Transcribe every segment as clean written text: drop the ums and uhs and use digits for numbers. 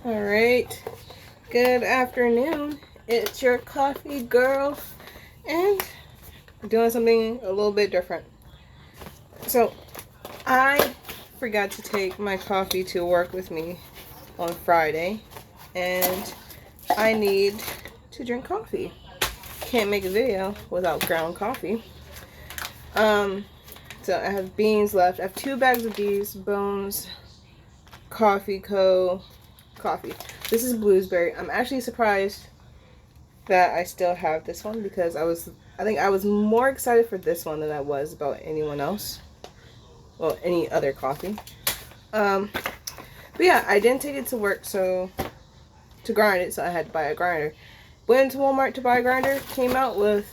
Alright, good afternoon. It's your coffee girl, and doing something a little bit different. So, I forgot to take my coffee to work with me on Friday, and I need to drink coffee. Can't make a video without ground coffee. So I have beans left. I have 2 bags of these Bonescoffeeco coffee. This is Bluesberry. I'm actually surprised that I still have this one because I think I was more excited for this one than I was about anyone else. Well, any other coffee. But yeah, I didn't take it to work to grind it, so I had to buy a grinder. Went into Walmart to buy a grinder, came out with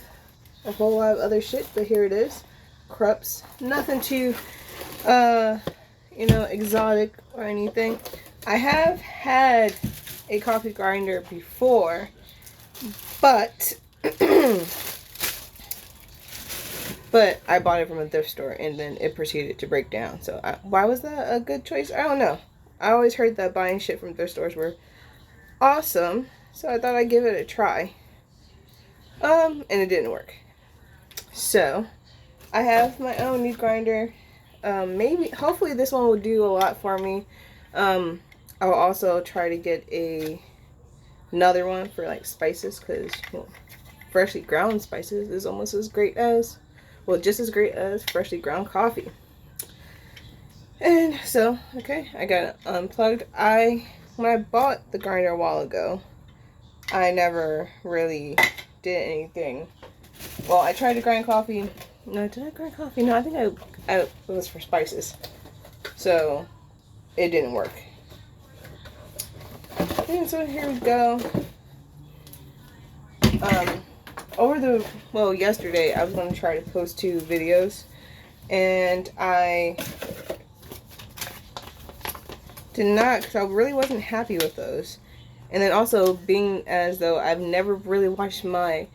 a whole lot of other shit, but here it is. Krups. Nothing too exotic or anything. I have had a coffee grinder before, but but I bought it from a thrift store and then it proceeded to break down. So why was that a good choice? I don't know. I always heard that buying shit from thrift stores were awesome, so I thought I'd give it a try. And it didn't work. So I have my own meat grinder. Hopefully this one will do a lot for me. I'll also try to get another one for like spices, because freshly ground spices is almost as great as, just as great as freshly ground coffee. And so, okay, I got it unplugged. When I bought the grinder a while ago, I never really did anything. Well, I tried to grind coffee. No, did I grind coffee? No, I think it was for spices. So, it didn't work. And so here we go. Yesterday I was going to try to post 2 videos, and I did not, because I really wasn't happy with those. And then also, being as though I've never really watched my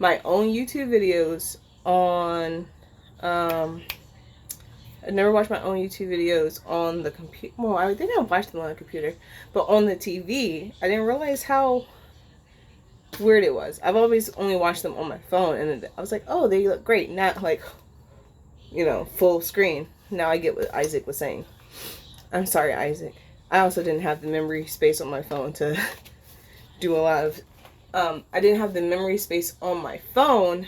own YouTube videos on I never watched my own YouTube videos on the computer. Well, I think I watched them on the computer, but on the TV, I didn't realize how weird it was. I've always only watched them on my phone, and I was like, oh, they look great. Not like, full screen. Now I get what Isaac was saying. I'm sorry, Isaac. I also didn't have the memory space on my phone to do a lot of, I didn't have the memory space on my phone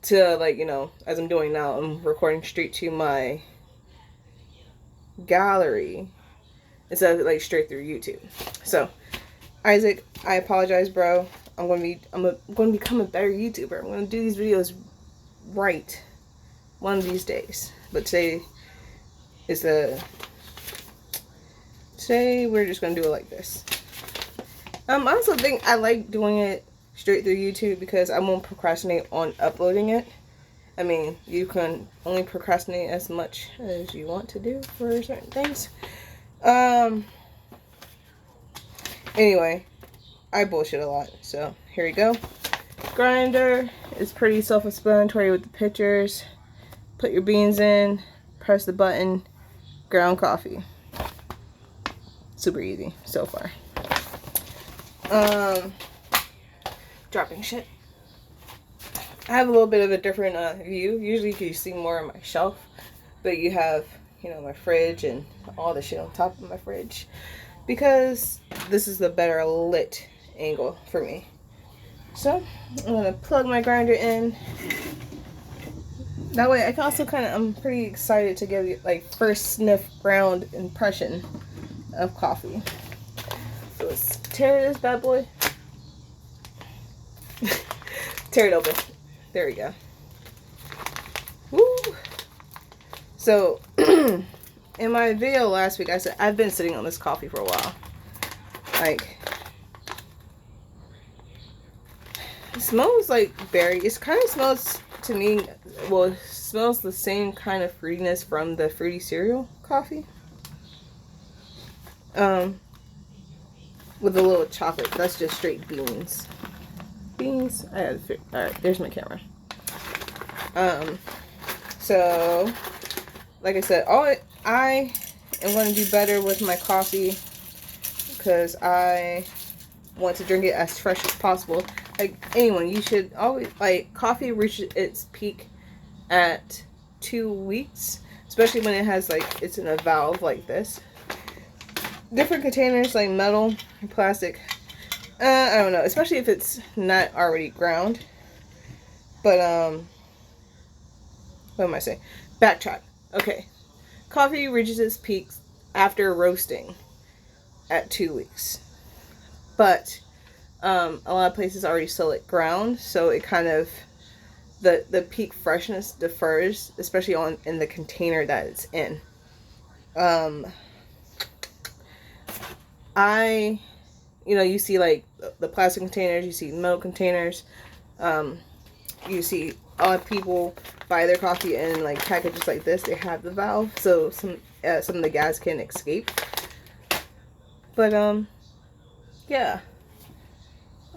to, as I'm doing now, I'm recording straight to my gallery instead of, straight through YouTube. So, Isaac, I apologize, bro. I'm going to become a better YouTuber. I'm going to do these videos right one of these days. But today we're just going to do it like this. I also think I like doing it straight through YouTube because I won't procrastinate on uploading it. I mean, you can only procrastinate as much as you want to do for certain things. Anyway, I bullshit a lot, so here we go. Grinder is pretty self-explanatory with the pictures. Put your beans in, press the button, ground coffee. Super easy so far. Dropping shit. I have a little bit of a different view. Usually you see more on my shelf, but you have, my fridge and all the shit on top of my fridge, because this is the better lit angle for me. So I'm gonna plug my grinder in. That way I can also I'm pretty excited to give you first sniff ground impression of coffee. So let's tear this bad boy. Tear it open. There we go. Woo! So, in my video last week, I said I've been sitting on this coffee for a while. It smells like berry. It kind of smells to me, it smells the same kind of fruitiness from the fruity cereal coffee. With a little chocolate. That's just straight beans. Alright, there's my camera. So, like I said, I am going to do better with my coffee because I want to drink it as fresh as possible. Like anyone, you should always, like, coffee reaches its peak at 2 weeks, especially when it has, like, it's in a valve like this. Different containers, like metal, plastic, I don't know, especially if it's not already ground. But what am I saying? Backtrack. Okay, coffee reaches its peaks after roasting at 2 weeks, but a lot of places already sell it ground, so it kind of, the peak freshness differs, especially in the container that it's in. You see like the plastic containers, you see metal containers, you see a lot of people buy their coffee in like packages like this. They have the valve, so some of the gas can escape. But yeah,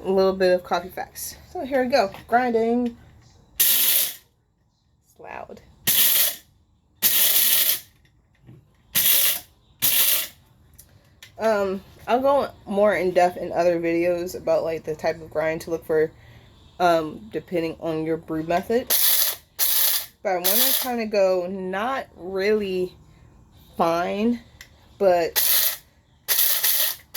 a little bit of coffee facts. So here we go, grinding. It's loud. I'll go more in depth in other videos about like the type of grind to look for, depending on your brew method. But I want to kind of go not really fine, but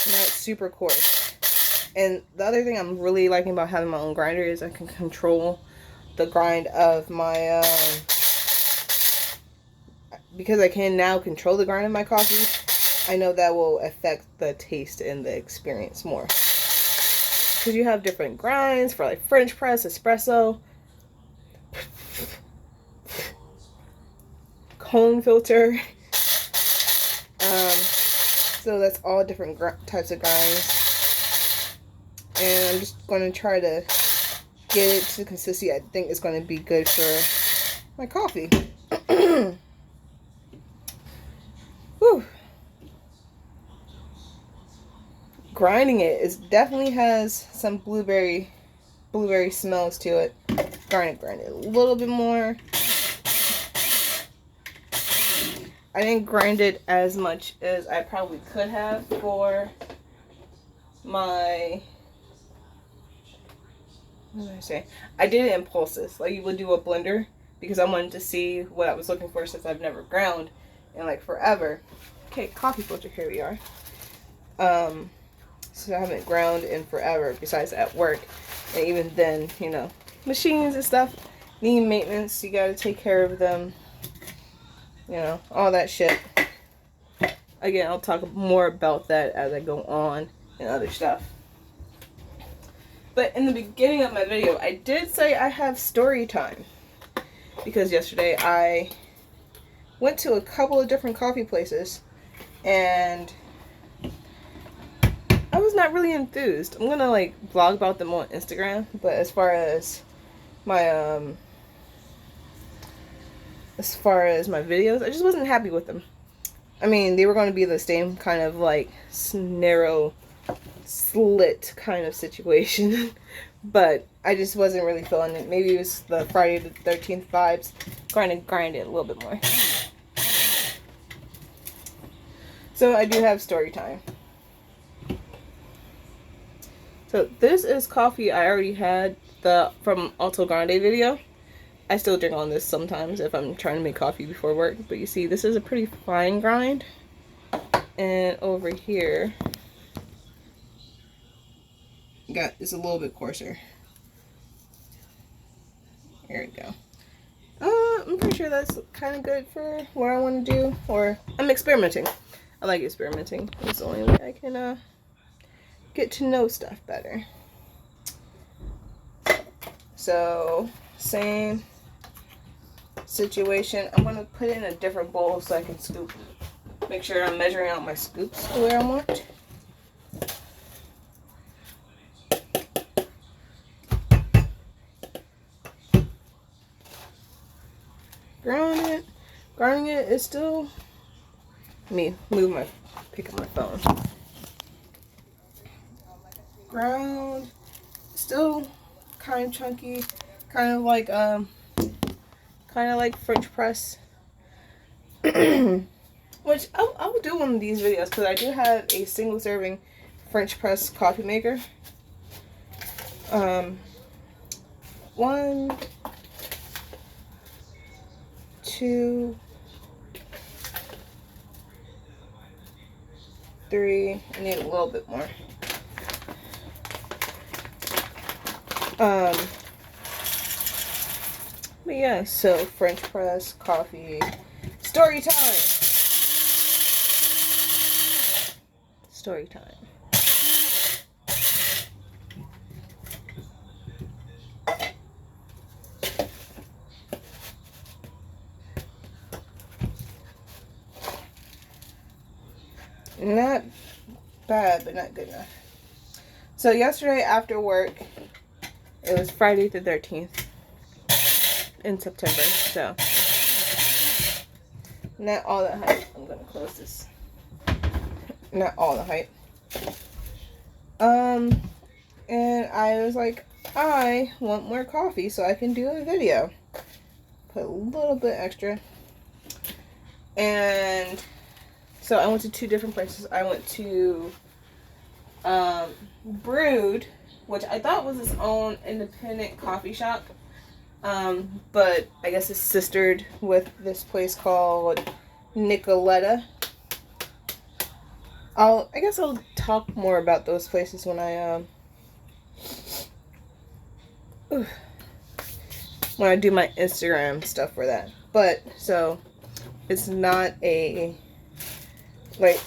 not super coarse. And the other thing I'm really liking about having my own grinder is I can control the grind of my, because I can now control the grind of my coffee, I know that will affect the taste and the experience more. Because you have different grinds for like French press, espresso, cone filter. So that's all different types of grinds. And I'm just going to try to get it to the consistency I think is going to be good for my coffee. Whew. Grinding it definitely has some blueberry smells to it. Grind it a little bit more. I didn't grind it as much as I probably could have for my, what did I say? I did it in pulses, like you would do a blender, because I wanted to see what I was looking for, since I've never ground in like forever. Okay, coffee filter, here we are. So I haven't ground in forever, besides at work. And even then, you know, machines and stuff need maintenance. You gotta take care of them. You know, all that shit. Again, I'll talk more about that as I go on and other stuff. But in the beginning of my video, I did say I have story time. Because yesterday I went to a couple of different coffee places and I was not really enthused. I'm gonna like vlog about them on Instagram, but as far as my videos, I just wasn't happy with them. I mean, they were going to be the same kind of like narrow slit kind of situation, but I just wasn't really feeling it. Maybe it was the Friday the 13th vibes. Grind it a little bit more. So I do have story time. So this is coffee I already had from Alto Grande video. I still drink on this sometimes if I'm trying to make coffee before work. But you see, this is a pretty fine grind. And over here, it's a little bit coarser. There we go. I'm pretty sure that's kind of good for what I want to do. Or I'm experimenting. I like experimenting. It's the only way I can get to know stuff better. So, same situation. I'm going to put it in a different bowl so I can scoop. Make sure I'm measuring out my scoops the way I want. Grinding it is still, pick up my phone. Ground, still kind of chunky, kind of like French press. Which I will do one of these videos because I do have a single serving French press coffee maker. 1, 2, 3. I need a little bit more. But yeah, so French press coffee. Story time. Story time. Not bad, but not good enough. So yesterday after work, it was Friday the 13th in September, so not all the hype. I'm gonna close this. Not all the hype. And I was like, I want more coffee so I can do a video. Put a little bit extra. And so I went to 2 different places. I went to Brewed, which I thought was its own independent coffee shop. But I guess it's sistered with this place called Nicoletta. I guess I'll talk more about those places when I do my Instagram stuff for that. But so it's not a like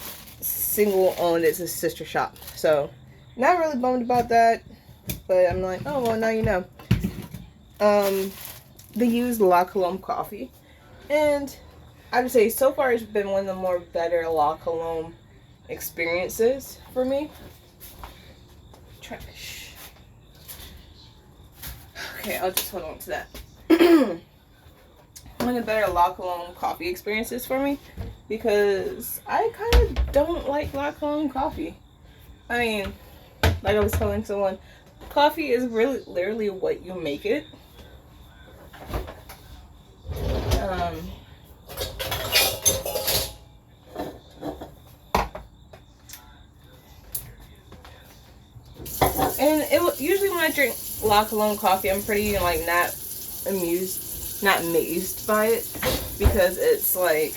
single owned, it's a sister shop. So not really bummed about that, but I'm like, oh well, now you know. They use La Colombe coffee, and I would say so far it's been one of the more better La Colombe experiences for me. Trash. Okay, I'll just hold on to that. One of the better La Colombe coffee experiences for me, because I kind of don't like La Colombe coffee. I mean, like I was telling someone, coffee is really literally what you make it. And usually when I drink La Colombe coffee, I'm pretty like not amazed by it, because it's like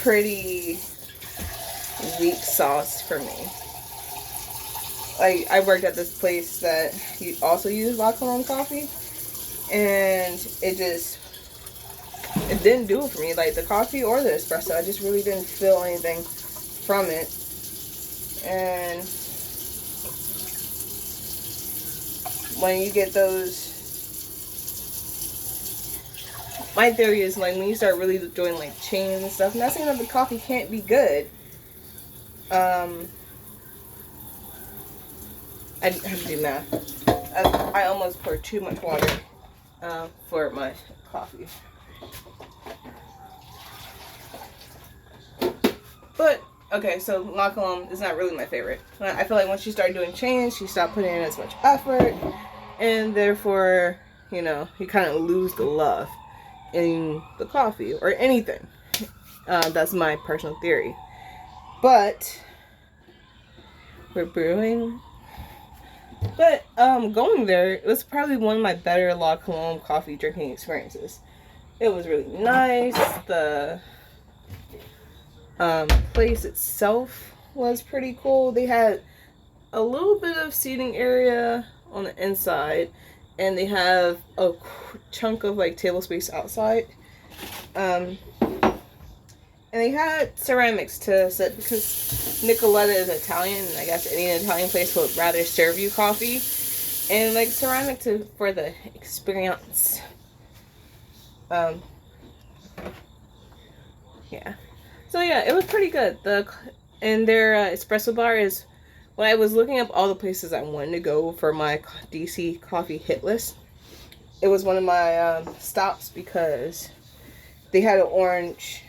pretty weak sauce for me. Like I worked at this place that also used La Colombe coffee, and it didn't do it for me. Like the coffee or the espresso, I just really didn't feel anything from it. And when you get those, my theory is like when you start really doing like chains and stuff, not saying that the coffee can't be good. I have to do math. I almost poured too much water for my coffee. But okay, so La Colombe is not really my favorite. I feel like once she started doing chains, she stopped putting in as much effort, and therefore, you know, you kind of lose the love in the coffee or anything. That's my personal theory. But we're brewing. But going there, it was probably one of my better La Colombe coffee drinking experiences. It was really nice. The place itself was pretty cool. They had a little bit of seating area on the inside, and they have a chunk of like table space outside. And they had ceramics to set, because Nicoletta is Italian, and I guess any Italian place would rather serve you coffee, and like ceramic for the experience. Yeah. So yeah, it was pretty good. And their espresso bar is, when I was looking up all the places I wanted to go for my DC coffee hit list, it was one of my stops, because they had an orange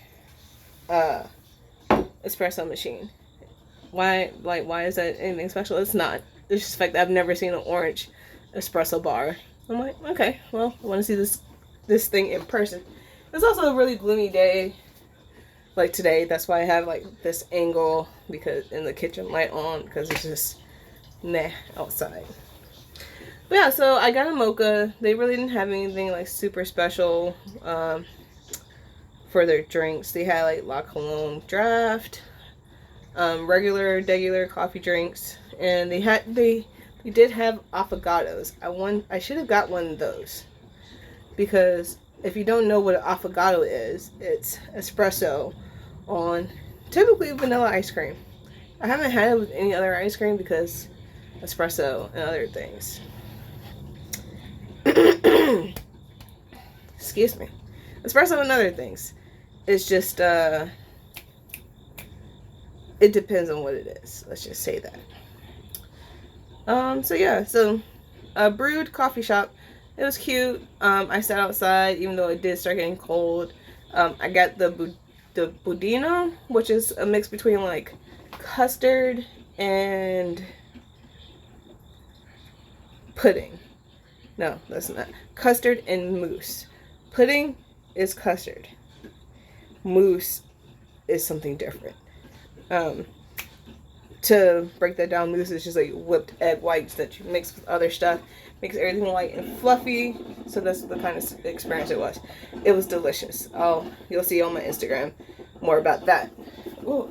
espresso machine. Why is that anything special? It's not. It's just the fact that I've never seen an orange espresso bar. I'm like, okay, well, I want to see this thing in person. It's also a really gloomy day, like today. That's why I have like this angle because in the kitchen light on, because it's just nah outside. But yeah, so I got a mocha. They really didn't have anything like super special for their drinks. They had like La Colombe draft, regular coffee drinks, and they did have affogatos. I should have got one of those, because if you don't know what an affogato is, it's espresso on typically vanilla ice cream. I haven't had it with any other ice cream because espresso and other things. Excuse me. Espresso and other things. It's just it depends on what it is. Let's just say that. So yeah, so a brewed coffee shop. It was cute. I sat outside even though it did start getting cold. I got the budino, which is a mix between like custard and pudding. No, that's not. Custard and mousse. Pudding is custard. Mousse is something different. To break that down, mousse is just like whipped egg whites that you mix with other stuff. Makes everything light and fluffy. So that's the kind of experience it was. It was delicious. You'll see on my Instagram more about that. Ooh.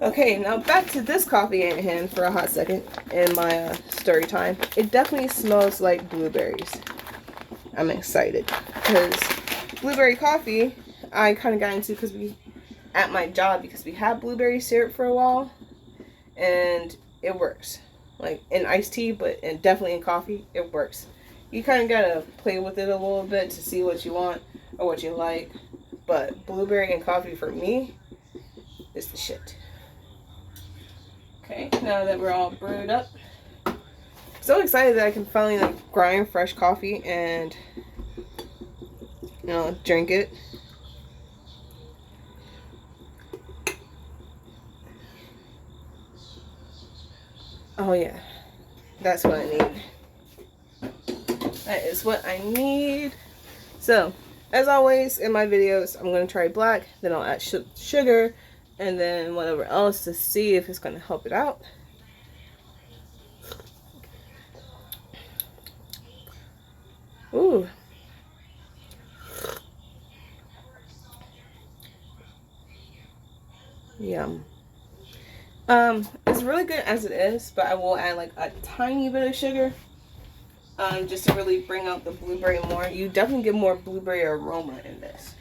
Okay, now back to this coffee at hand for a hot second in my story time. It definitely smells like blueberries. I'm excited because Bluesberry Coffee I kind of got into at my job because we had blueberry syrup for a while, and it works. Like in iced tea, and definitely in coffee, it works. You kind of gotta play with it a little bit to see what you want or what you like. But blueberry and coffee for me is the shit. Okay, now that we're all brewed up, I'm so excited that I can finally like grind fresh coffee and drink it. Oh yeah, that's what I need. That is what I need. So, as always in my videos, I'm going to try black, then I'll add sugar, and then whatever else to see if it's going to help it out. Ooh. Yum. It's really good as it is, but I will add like a tiny bit of sugar, just to really bring out the blueberry more. You definitely get more blueberry aroma in this,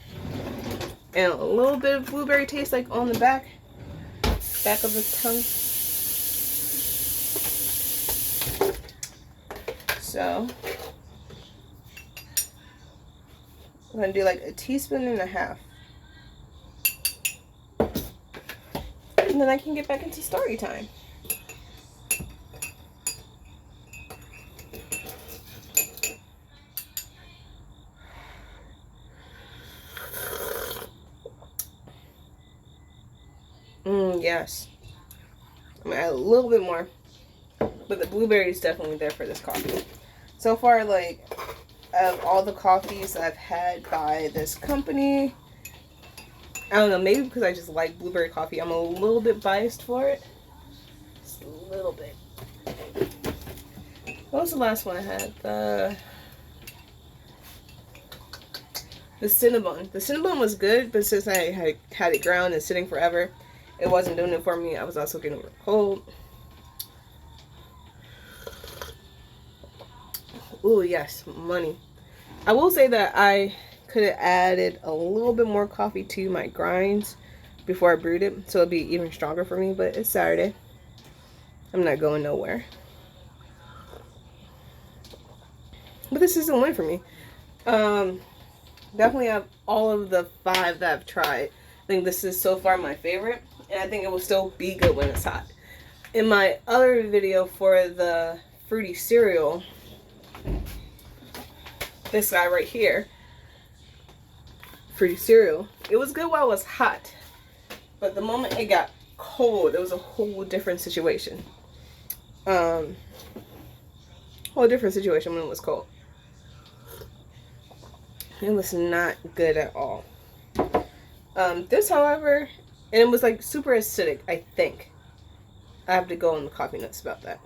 and a little bit of blueberry taste like on the back of the tongue. So I'm gonna do like a teaspoon and a half. And then I can get back into story time. Yes. I'm gonna add a little bit more. But the blueberry is definitely there for this coffee. So far, like, of all the coffees I've had by this company, I don't know, maybe because I just like blueberry coffee, I'm a little bit biased for it. Just a little bit. What was the last one I had? The Cinnabon. The Cinnabon was good, but since I had it ground and sitting forever, it wasn't doing it for me. I was also getting cold. Ooh, yes, money. I will say that I could have added a little bit more coffee to my grinds before I brewed it, so it'd be even stronger for me, but it's Saturday. I'm not going nowhere. But this is a win for me. Definitely have all of the 5 that I've tried. I think this is so far my favorite, and I think it will still be good when it's hot. In my other video for the fruity cereal, this guy right here, fruity cereal, it was good while it was hot, but the moment it got cold, it was a whole different situation. Whole different situation when it was cold. It was not good at all. This, however, and it was like super acidic, I think. I have to go on the coffee notes about that.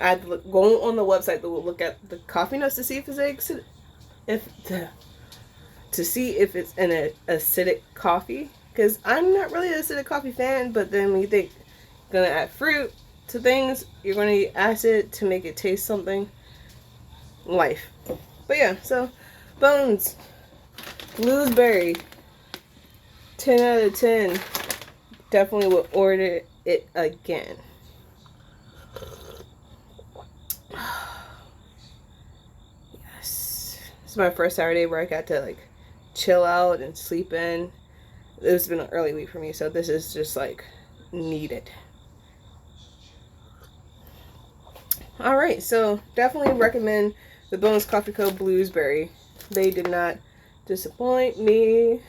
I had to go on the website to look at the coffee notes to see if it's acidic, to see if it's an acidic coffee. Because I'm not really an acidic coffee fan, but then when you think you're gonna add fruit to things, you're gonna need acid to make it taste something. Life. But yeah, so Bones, Bluesberry, 10 out of 10. Definitely would order it again. Yes. This is my first Saturday where I got to like chill out and sleep in. It's been an early week for me, so this is just like needed. Alright, so definitely recommend the Bonescoffeeco Bluesberry. They did not disappoint me.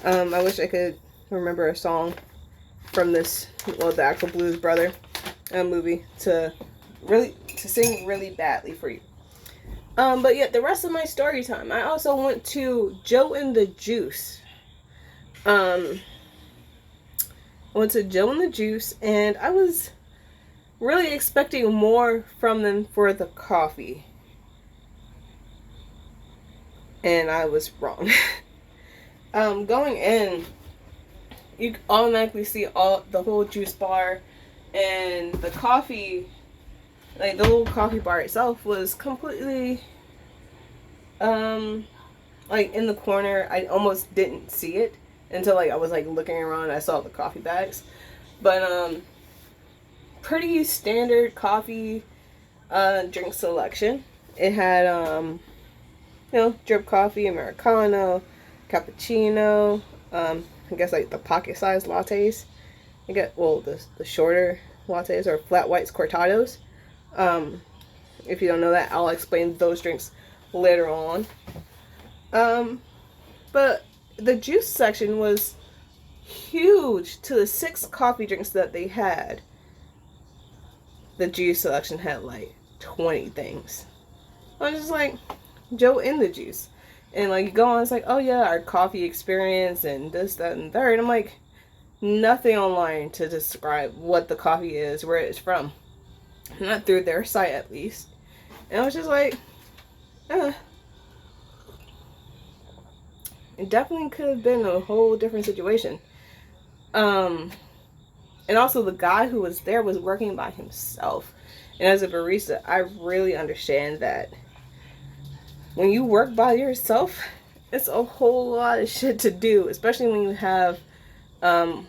I wish I could remember a song from this, well, the actual Blues Brother movie to sing really badly for you. But yeah, the rest of my story time, I also went to Joe and the Juice. I went to Joe and the Juice, and I was really expecting more from them for the coffee. And I was wrong. Going in, you automatically see the whole juice bar, and the coffee, like the little coffee bar itself, was completely like in the corner. I almost didn't see it until like I was like looking around and I saw the coffee bags. But pretty standard coffee drink selection. It had drip coffee, Americano, cappuccino, I guess like the pocket sized lattes. I get the shorter lattes or flat whites cortados. If you don't know that, I'll explain those drinks later on. But the juice section was huge. To the 6 coffee drinks that they had, the juice selection had like 20 things. I was just like, Joe in the Juice. And like you go on, it's like, oh yeah, our coffee experience and this, that, and third. I'm like, nothing online to describe what the coffee is, where it's from. Not through their site, at least. And I was just like, It definitely could have been a whole different situation. And also the guy who was there was working by himself. And as a barista, I really understand that when you work by yourself, it's a whole lot of shit to do, especially when you have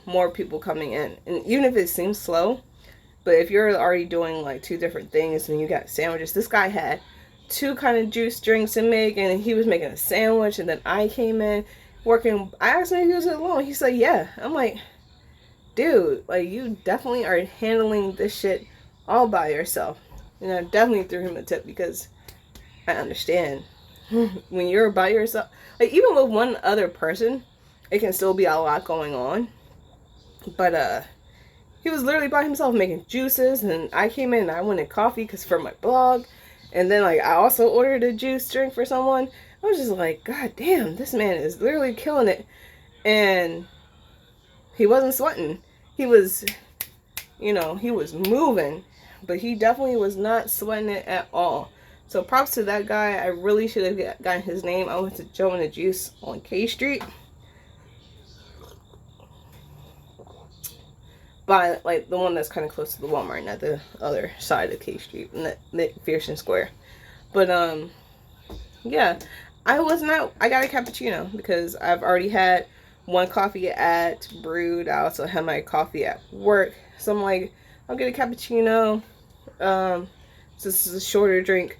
more people coming in. And even if it seems slow, but if you're already doing like 2 different things and you got sandwiches, this guy had 2 kind of juice drinks to make, and he was making a sandwich, and then I came in working. I asked him if he was alone. He said, yeah. I'm like, dude, like you definitely are handling this shit all by yourself. And I definitely threw him a tip because I understand. When you're by yourself, like even with one other person, it can still be a lot going on. But he was literally by himself making juices, and I came in and I wanted coffee because for my blog, and then like I also ordered a juice drink for someone. I was just like, god damn, this man is literally killing it. And he wasn't sweating. He was, he was moving, but he definitely was not sweating it at all. So props to that guy. I really should have gotten his name. I went to Joe and the Juice on K Street. By like the one that's kind of close to the Walmart, not the other side of K Street, McPherson Square. But yeah, I got a cappuccino because I've already had one coffee at Brewed. I also had my coffee at work. So I'm like, I'll get a cappuccino. So this is a shorter drink.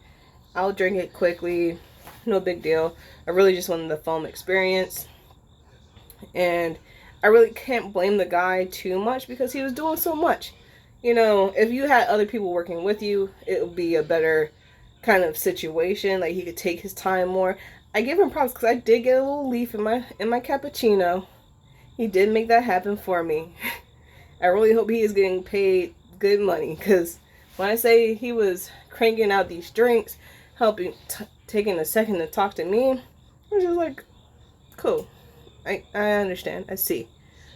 I'll drink it quickly. No big deal. I really just wanted the foam experience. And I really can't blame the guy too much because he was doing so much. If you had other people working with you, it would be a better kind of situation. Like he could take his time more. I give him props because I did get a little leaf in my cappuccino. He did make that happen for me. I really hope he is getting paid good money because when I say he was cranking out these drinks, helping, taking a second to talk to me, I was just like, cool. I understand. I see.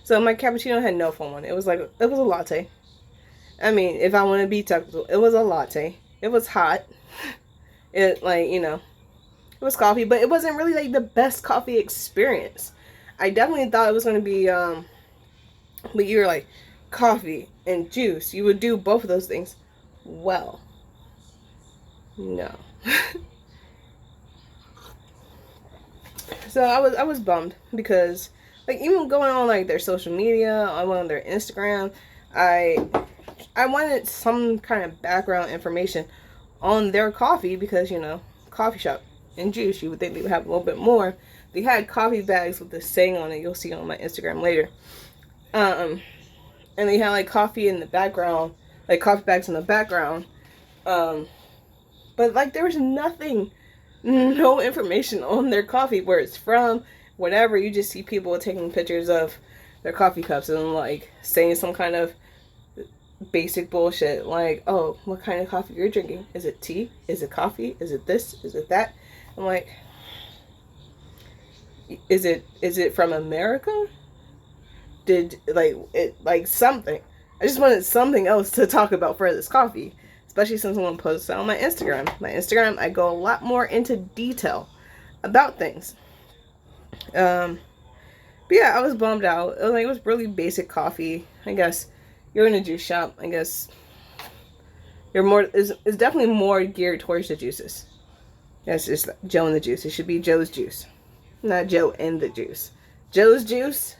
So my cappuccino had no foam on it. It was a latte. I mean, if I want to be technical, it was a latte. It was hot. It it was coffee, but it wasn't really like the best coffee experience. I definitely thought it was going to be but you were like coffee and juice. You would do both of those things. Well, no. So I was bummed because like even going on like their social media, I went on their Instagram, I wanted some kind of background information on their coffee because coffee shop and juice, you would think they would have a little bit more. They had coffee bags with this saying on it, you'll see on my Instagram later. And they had like coffee in the background, like coffee bags in the background. But like there was nothing, no information on their coffee, where it's from, whatever. You just see people taking pictures of their coffee cups and like saying some kind of basic bullshit like, oh, what kind of coffee you're drinking? Is it tea? Is it coffee? Is it this? Is it that? I'm like, is it from America? Did like something? I just wanted something else to talk about for this coffee, especially since someone posted it on my Instagram. My Instagram, I go a lot more into detail about things. But yeah, I was bummed out. It was really basic coffee. I guess you're in a juice shop. I guess you're more is definitely more geared towards the juices. That's just Joe and the Juice. It should be Joe's Juice, not Joe and the Juice. Joe's Juice,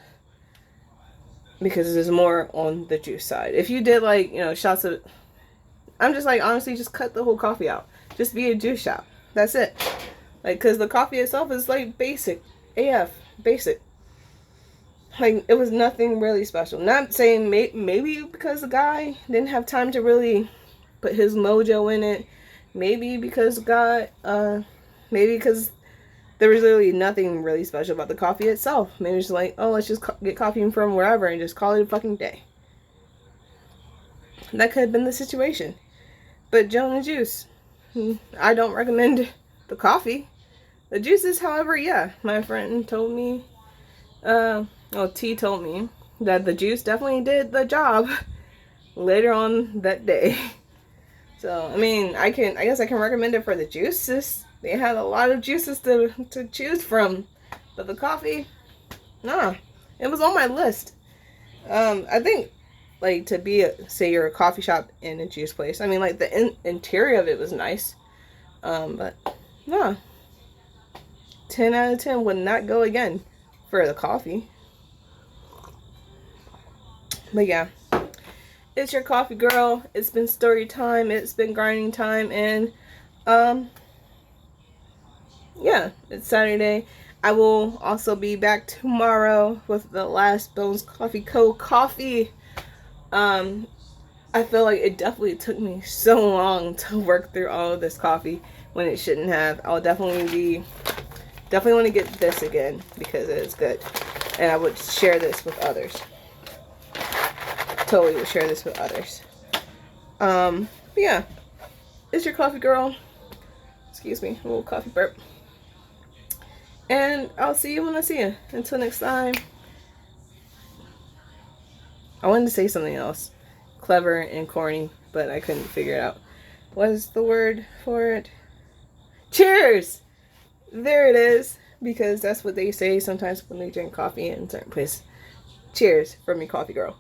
because there's more on the juice side. If you did like shots of, I'm just like honestly just cut the whole coffee out. Just be a juice shop. That's it. Like, cause the coffee itself is like basic AF, basic. Like it was nothing really special. Not saying maybe because the guy didn't have time to really put his mojo in it. Maybe because maybe because there was really nothing really special about the coffee itself. Maybe it's like, oh, let's just get coffee from wherever and just call it a fucking day. That could have been the situation. But Joe and the Juice, I don't recommend the coffee. The juices, however, yeah, my friend told me, T told me that the juice definitely did the job later on that day. So, I mean, I guess I can recommend it for the juices. They had a lot of juices to choose from. But the coffee, nah. It was on my list. I think, like, to be, say you're a coffee shop in a juice place. I mean, like, the interior of it was nice. But, nah. 10 out of 10 would not go again for the coffee. But, yeah. It's your coffee girl. It's been story time. It's been grinding time. And, yeah, it's Saturday. I will also be back tomorrow with the last Bonescoffeeco coffee. I feel like it definitely took me so long to work through all of this coffee when it shouldn't have. I'll definitely want to get this again because it's good. And I would share this with others. Totally would share this with others. But yeah, it's your coffee girl. Excuse me, a little coffee burp. And I'll see you when I see you. Until next time. I wanted to say something else. Clever and corny, but I couldn't figure it out. What's the word for it? Cheers! There it is. Because that's what they say sometimes when they drink coffee in certain places. Cheers from your coffee girl.